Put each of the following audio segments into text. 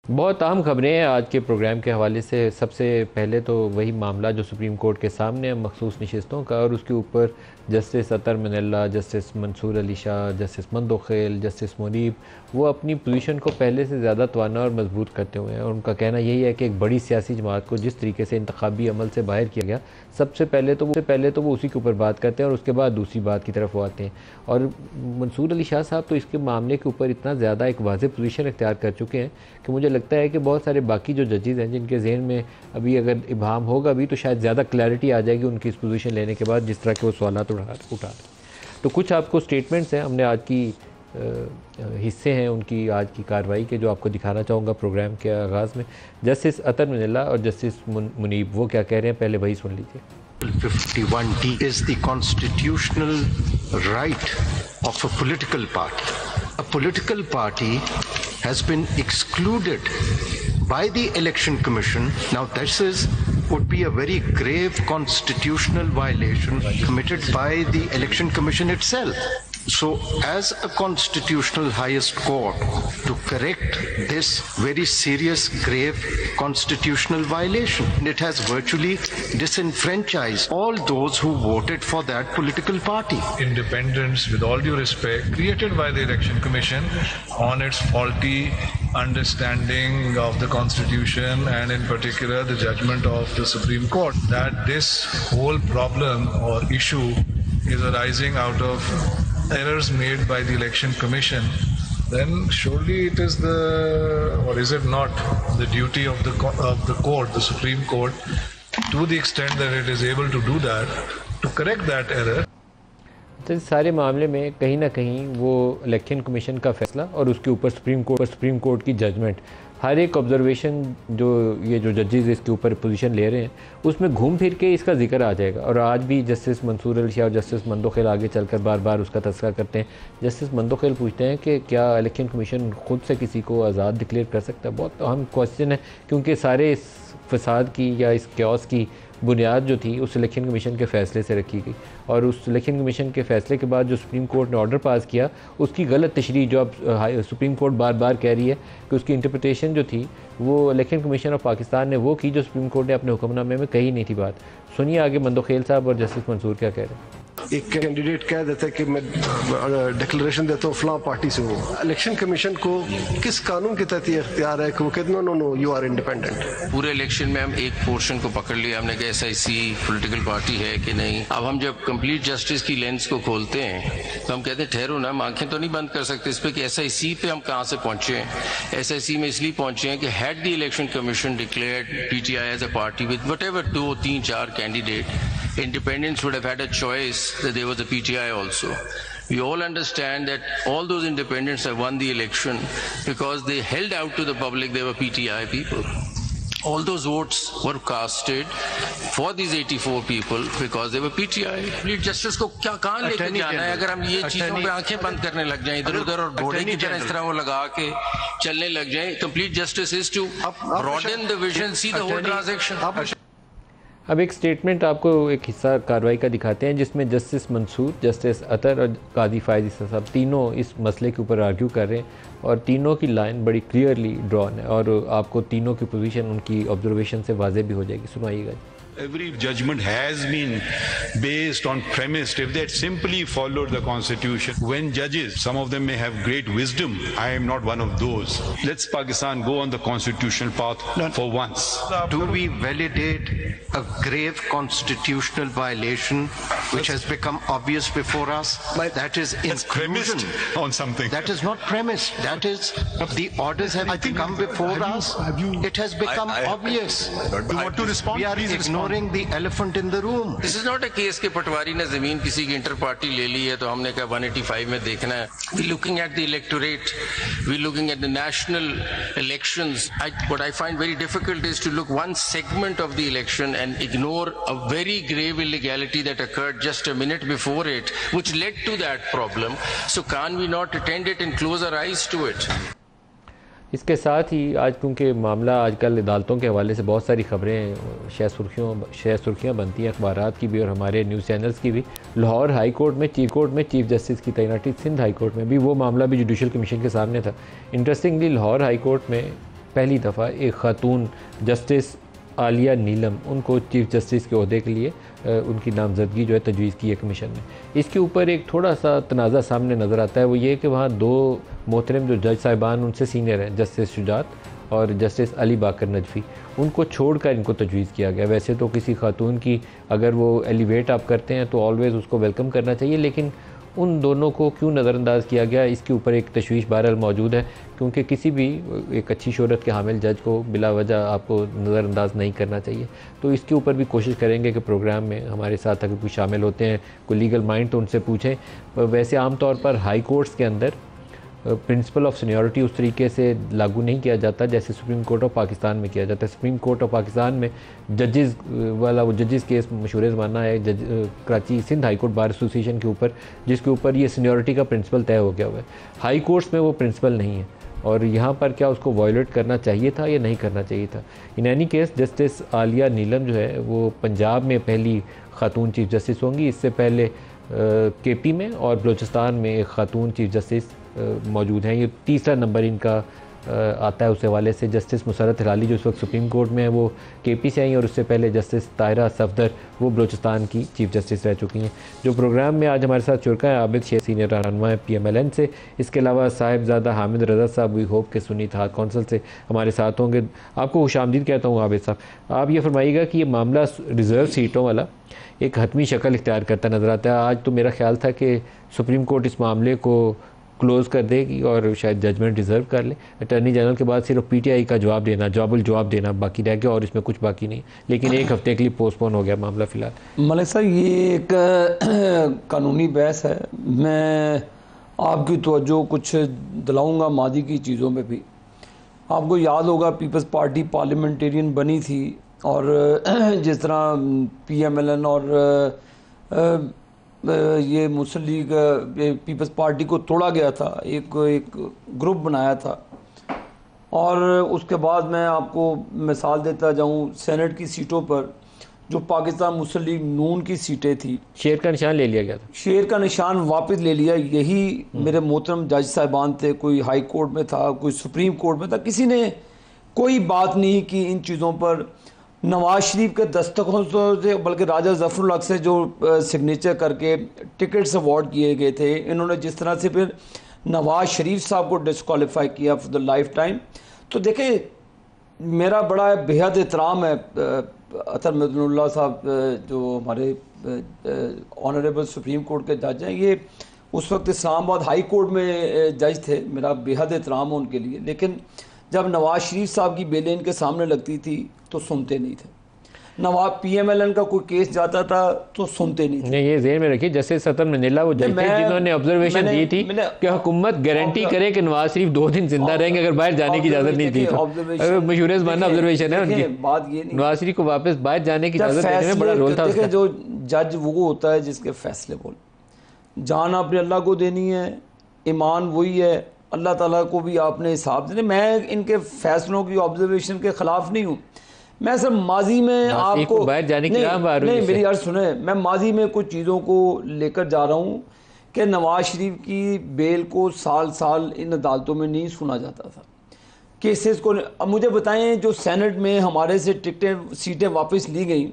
بہت اہم خبریں ہیں آج کے پروگرام کے حوالے سے۔ سب سے پہلے تو وہی معاملہ جو سپریم کورٹ کے سامنے ہے مخصوص نشستوں کا، اور اس کے اوپر جسٹس اطہر من اللہ، جسٹس منصور علی شاہ، جسٹس مندوخیل، جسٹس منیب وہ اپنی پوزیشن کو پہلے سے زیادہ توانا اور مضبوط کرتے ہوئے ہیں، اور ان کا کہنا یہی ہے کہ ایک بڑی سیاسی جماعت کو جس طریقے سے انتخابی عمل سے باہر کیا گیا، سب سے پہلے تو وہ اسی کے اوپر بات کرتے ہیں، اور اس کے بعد دوسری بات کی طرف وہ آتے ہیں۔ اور منصور علی شاہ صاحب تو اس کے معاملے کے اوپر اتنا زیادہ ایک واضح پوزیشن اختیار کر چکے ہیں کہ مجھے لگتا ہے کہ بہت سارے باقی جو ججز ہیں جن کے ذہن میں ابھی اگر ابہام ہوگا بھی تو شاید زیادہ کلیئرٹی آ جائے گی ان کی اس پوزیشن لینے کے بعد، جس طرح کے وہ سوالات اٹھا رہے ہیں۔ تو کچھ آپ کو سٹیٹمنٹس ہیں، ہم نے آج کی حصے ہیں ان کی آج کی کارروائی کے، جو آپ کو دکھانا چاہوں گا پروگرام کے آغاز میں۔ جسٹس اطہر من اللہ اور جسٹس منیب وہ کیا کہہ رہے ہیں، پہلے وہی سن لیجیے۔ 51D is the constitutional right of a political party. A political party has been excluded by the Election Commission. Now would be a very grave constitutional violation committed by the Election Commission itself. So as a constitutional highest court, to correct this very serious, grave constitutional violation, it has virtually disenfranchised all those who voted for that political party. Independence, with all due respect, created by the Election Commission on its faulty understanding of the Constitution and in particular the judgment of the Supreme Court, that this whole problem or issue is arising out of errors made by the Election Commission, then surely it is or is it not, the duty of the court, the Supreme Court, to the extent that it is able to do that, to correct that error. تو اس سارے معاملے میں کہیں نہ کہیں وہ election commission کا فیصلہ اور اس کے اوپر سپریم کورٹ کی ججمنٹ، ہر ایک آبزرویشن جو یہ جو ججز اس کے اوپر پوزیشن لے رہے ہیں اس میں گھوم پھر کے اس کا ذکر آ جائے گا۔ اور آج بھی جسٹس منصور علی شاہ اور جسٹس مندوخیل آگے چل کر بار بار اس کا تذکرہ کرتے ہیں۔ جسٹس مندوخیل پوچھتے ہیں کہ کیا الیکشن کمیشن خود سے کسی کو آزاد ڈکلیئر کر سکتا ہے؟ بہت اہم کوسچن ہے، کیونکہ سارے اس فساد کی یا اس کیوس کی بنیاد جو تھی اس الیکشن کمیشن کے فیصلے سے رکھی گئی، اور اس الیکشن کمیشن کے فیصلے کے بعد جو سپریم کورٹ نے آرڈر پاس کیا اس کی غلط تشریح جو اب سپریم کورٹ بار بار کہہ رہی ہے کہ اس کی انٹرپریٹیشن جو تھی وہ الیکشن کمیشن آف پاکستان نے وہ کی جو سپریم کورٹ نے اپنے حکم نامے میں کہی نہیں تھی بات۔ سنیے آگے مندوخیل صاحب اور جسٹس منصور کیا کہہ رہے ہیں۔ ایک کینڈیڈیٹ کہہ دیتا ہے کہ میں ڈکلریشن دیتا ہوں فلاں پارٹی سے ہوں، الیکشن کمیشن کو کس قانون کے تحت یہ اختیار ہے کہ وہ کہتے ہیں نو یو آر انڈیپینڈنٹ؟ پورے الیکشن میں ہم ایک پورشن کو پکڑ لیا، ہم نے کہا S I C political party ہے کہ نہیں۔ اب ہم جب کمپلیٹ جسٹس کی لینس کو کھولتے ہیں تو ہم کہتے ہیں ٹھہرو نا، ہم آنکھیں تو نہیں بند کر سکتے اس پہ کہ ایس آئی سی پہ ہم کہاں سے پہنچے ہیں۔ ایس آئی سی میں اس لیے پہنچے ہیں کہ head the election commission declared P T I as a party with whatever 2 or 3 4 candidate, independents would have had a choice that there was a PTI also. We all understand that all those independents have won the election because they held out to the public they were PTI people. All those votes were casted for these 84 people because they were PTI. Complete justice کو کیا کہاں لے کے جانا ہے اگر ہم یہ چیزوں پہ آنکھیں بند کرنے لگ جائیں ادھر ادھر اور گھوڑے کی طرح اس طرح وہ لگا کے چلنے لگ جائیں۔ Complete justice is to broaden the vision, see the whole transaction. اب ایک سٹیٹمنٹ آپ کو ایک حصہ کارروائی کا دکھاتے ہیں جس میں جسٹس منصور، جسٹس اطہر اور قاضی فائز عیسیٰ صاحب تینوں اس مسئلے کے اوپر آرگیو کر رہے ہیں، اور تینوں کی لائن بڑی کلیئرلی ڈرون ہے، اور آپ کو تینوں کی پوزیشن ان کی آبزرویشن سے واضح بھی ہو جائے گی۔ سنائیے گا۔ Every judgment has been based on premised if they had simply followed the Constitution. When judges, some of them may have great wisdom, I am not one of those. Let's Pakistan go on the constitutional path for once. Do we validate a grave constitutional violation which has become obvious before us? That is Premised inclusion on something. That is not premised. That is the orders have come before us. It has become obvious. You want to respond? We are Please respond. ignoring the elephant in the room. This is not a case کہ پٹواری نے زمین کسی کی inter party لے لی ہے تو ہم نے کہا 185 میں دیکھنا ہے۔ We looking at the electorate, we looking at the national elections. What I find very difficult is to look one segment of the election and ignore a very grave illegality that occurred just a minute before it, which led to that problem. So can we not attend it and close our eyes to it? اس کے ساتھ ہی آج کیونکہ معاملہ آج کل عدالتوں کے حوالے سے بہت ساری خبریں شہ سرخیاں بنتی ہیں اخبارات کی بھی اور ہمارے نیوز چینلز کی بھی، لاہور ہائی کورٹ میں چیف جسٹس کی تعیناتی، سندھ ہائی کورٹ میں بھی وہ معاملہ بھی جوڈیشل کمیشن کے سامنے تھا۔ انٹرسٹنگلی لاہور ہائی کورٹ میں پہلی دفعہ ایک خاتون جسٹس عالیہ نیلم ان کو چیف جسٹس کے عہدے کے لیے ان کی نامزدگی جو ہے تجویز کی ہے کمیشن نے. اس کے اوپر ایک تھوڑا سا تنازع سامنے نظر آتا ہے, وہ یہ کہ وہاں دو محترم جو جج صاحبان ان سے سینئر ہیں, جسٹس شجاعت اور جسٹس علی باقر نجفی, ان کو چھوڑ کر ان کو تجویز کیا گیا. ویسے تو کسی خاتون کی اگر وہ ایلیویٹ آپ کرتے ہیں تو آلویز اس کو ویلکم کرنا چاہیے, لیکن ان دونوں کو کیوں نظر انداز کیا گیا, اس کے اوپر ایک تشویش بہرحال موجود ہے, کیونکہ کسی بھی ایک اچھی شہرت کے حامل جج کو بلا وجہ آپ کو نظر انداز نہیں کرنا چاہیے. تو اس کے اوپر بھی کوشش کریں گے کہ پروگرام میں ہمارے ساتھ اگر کوئی شامل ہوتے ہیں, کوئی لیگل مائنڈ, تو ان سے پوچھیں. ویسے عام طور پر ہائی کورٹس کے اندر پرنسپل آف سینیورٹی اس طریقے سے لاگو نہیں کیا جاتا جیسے سپریم کورٹ آف پاکستان میں کیا جاتا ہے. سپریم کورٹ آف پاکستان میں ججز والا وہ ججز کیس مشہور زمانہ ہے Karachi Sindh high court bar ایسوسی ایشن کے اوپر, جس کے اوپر یہ سینیورٹی کا پرنسپل طے ہو گیا ہوا ہے. ہائی کورٹس میں وہ پرنسپل نہیں ہے, اور یہاں پر کیا اس کو وائلیٹ کرنا چاہیے تھا یا نہیں کرنا چاہیے تھا. ان اینی کیس جسٹس عالیہ نیلم جو ہے وہ پنجاب میں پہلی خاتون چیف جسٹس ہوں گی. اس سے پہلے کے پی میں اور بلوچستان میں ایک خاتون چیف جسٹس موجود ہیں. یہ تیسرا نمبر ان کا آتا ہے اس حوالے سے. جسٹس مسرت ہلالی جو اس وقت سپریم کورٹ میں ہیں وہ کے پی سے آئیں, اور اس سے پہلے جسٹس طاہرہ صفدر وہ بلوچستان کی چیف جسٹس رہ چکی ہیں. جو پروگرام میں آج ہمارے ساتھ شرکا ہے عابد شیخ, سینئر رہنما ہے پی ایم ایل این سے. اس کے علاوہ صاحبزادہ حامد رضا صاحب وی ہوپ کے سنی اتحاد کونسل سے ہمارے ساتھ ہوں گے. آپ کو خوش آمدید کہتا ہوں عابد صاحب. آپ یہ فرمائیے گا کہ یہ معاملہ ریزرو سیٹوں والا ایک حتمی شکل اختیار کرتا نظر آتا ہے. آج تو میرا خیال تھا کہ سپریم کورٹ اس معاملے کو کلوز کر دے گی اور شاید ججمنٹ ریزرو کر لے. اٹارنی جنرل کے بعد صرف پی ٹی آئی کا جواب دینا, جواب دینا باقی رہ گیا, اور اس میں کچھ باقی نہیں, لیکن ایک ہفتے کے لیے پوسٹ پون ہو گیا معاملہ فی الحال. ملک صاحب یہ ایک قانونی بحث ہے. میں آپ کی توجہ کچھ دلاؤں گا ماضی کی چیزوں میں بھی. آپ کو یاد ہوگا پیپلز پارٹی پارلیمنٹیرین بنی تھی, اور جس طرح پی ایم ایل این اور یہ مسلم لیگ پیپلز پارٹی کو توڑا گیا تھا, ایک گروپ بنایا تھا. اور اس کے بعد میں آپ کو مثال دیتا جاؤں, سینٹ کی سیٹوں پر جو پاکستان مسلم لیگ نون کی سیٹیں تھیں, شیر کا نشان لے لیا گیا تھا. شیر کا نشان واپس لے لیا. یہی میرے محترم جج صاحبان تھے, کوئی ہائی کورٹ میں تھا, کوئی سپریم کورٹ میں تھا, کسی نے کوئی بات نہیں کی ان چیزوں پر. نواز شریف کے دستخطوں سے, بلکہ راجہ ظفر الحق سے جو سگنیچر کر کے ٹکٹس اوارڈ کیے گئے تھے, انہوں نے جس طرح سے پھر نواز شریف صاحب کو ڈسکوالیفائی کیا فار دا لائف ٹائم. تو دیکھیں میرا بڑا بےحد احترام ہے اطہر مدن اللہ صاحب جو ہمارے آنریبل سپریم کورٹ کے جج ہیں. یہ اس وقت اسلام آباد ہائی کورٹ میں جج تھے, میرا بےحد احترام ہے ان کے لیے. لیکن جب نواز شریف صاحب کی بیلیں ان کے سامنے لگتی تھی تو سنتے نہیں تھے. نواب پی ایم ایل این کا کوئی کیس جاتا تھا تو سنتے نہیں تھے. یہ ذہن میں رکھیے, جیسے سطر منیلا وہ جج تھے جنہوں نے آبزرویشن دی تھی کہ حکومت گارنٹی کرے کہ نواز شریف 2 دن زندہ رہیں گے اگر باہر جانے کی اجازت نہیں دی. مشہور زمانہ آبزرویشن ہے ان کی. بات یہ نہیں, نواز شریف کو واپس باہر جانے کی اجازت دینے میں بڑا رول تھا. دیکھیں جو جج وہ ہوتا ہے جس کے فیصلے بول, جان آپ نے اللہ کو دینی ہے, ایمان وہی ہے, اللہ تعالیٰ کو بھی آپ نے حساب دینے. میں ان کے فیصلوں کی آبزرویشن کے خلاف نہیں ہوں. میں سر ماضی میں آپ کو باہر جانے کی نہیں, میری عرض سنیں, میں ماضی میں کچھ چیزوں کو لے کر جا رہا ہوں کہ نواز شریف کی بیل کو سال ان عدالتوں میں نہیں سنا جاتا تھا کیسز کو. اب مجھے بتائیں جو سینٹ میں ہمارے سے سیٹیں واپس لی گئیں,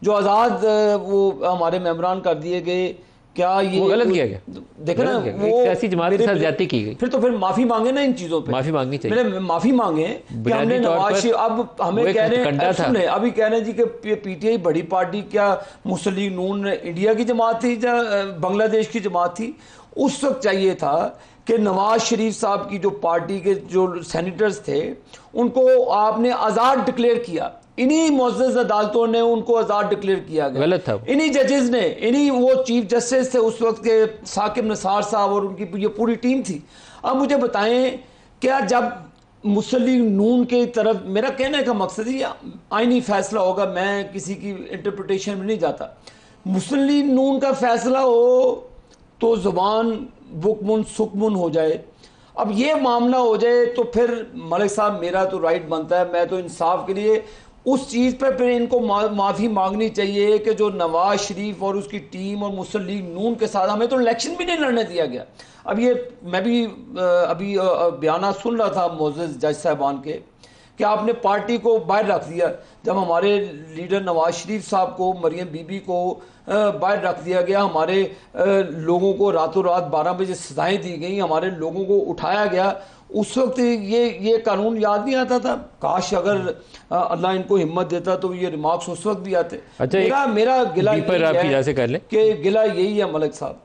جو آزاد وہ ہمارے ممبران کر دیے گئے, کیا یہ غلط کیا گیا؟ دیکھیں نا, وہ سیاسی جماعت کے ساتھ زیادتی کی گئی. پھر تو پھر معافی مانگے نا ان چیزوں پہ, معافی مانگنی چاہیے. معافی مانگے کہ ہم نے نواز شریف, اب ہمیں کہہ رہے ہیں, ابھی کہہ رہے ہیں جی کہ پی ٹی آئی بڑی پارٹی, کیا مسلم لیگ نون انڈیا کی جماعت تھی یا بنگلہ دیش کی جماعت تھی؟ اس وقت چاہیے تھا کہ نواز شریف صاحب کی جو پارٹی کے جو سینیٹرز تھے ان کو آپ نے آزاد ڈکلیئر کیا. انہی معزز عدالتوں نے ان کو آزاد ڈکلیئر کیا گیا. غلط تھا. انہی ججز نے, انہی وہ چیف جسٹس تھے اس وقت کے ثاقب نثار صاحب اور ان کی یہ پوری ٹیم تھی. اب مجھے بتائیں کیا جب مسلم لیگ نون کے طرف, میرا کہنے کا مقصد یہ آئینی فیصلہ ہوگا, میں کسی کی انٹرپریٹیشن میں نہیں جاتا. مسلم لیگ نون کا فیصلہ ہو تو زبان بکمن سکمن ہو جائے. اب یہ معاملہ ہو جائے تو پھر ملک صاحب میرا تو رائٹ بنتا ہے, میں تو انصاف کے لیے اس چیز پہ پھر ان کو معافی مانگنی چاہیے کہ جو نواز شریف اور اس کی ٹیم اور مسلم لیگ نون کے ساتھ, ہمیں تو الیکشن بھی نہیں لڑنے دیا گیا. اب یہ میں بھی ابھی بیانات سن رہا تھا معزز جج صاحبان کے کہ آپ نے پارٹی کو باہر رکھ دیا. جب ہمارے لیڈر نواز شریف صاحب کو, مریم بی بی کو باہر رکھ دیا گیا, ہمارے لوگوں کو راتوں رات 12 بجے سزائیں دی گئیں, ہمارے لوگوں کو اٹھایا گیا, اس وقت یہ قانون یاد نہیں آتا تھا. کاش اگر اللہ ان کو ہمت دیتا تو یہ ریمارکس اس وقت بھی آتے. میرا گلہ کہ گلہ یہی ہے ملک صاحب,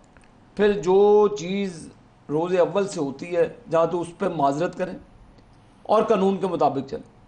پھر جو چیز روز اول سے ہوتی ہے جہاں تو اس پہ معذرت کریں اور قانون کے مطابق چلیں.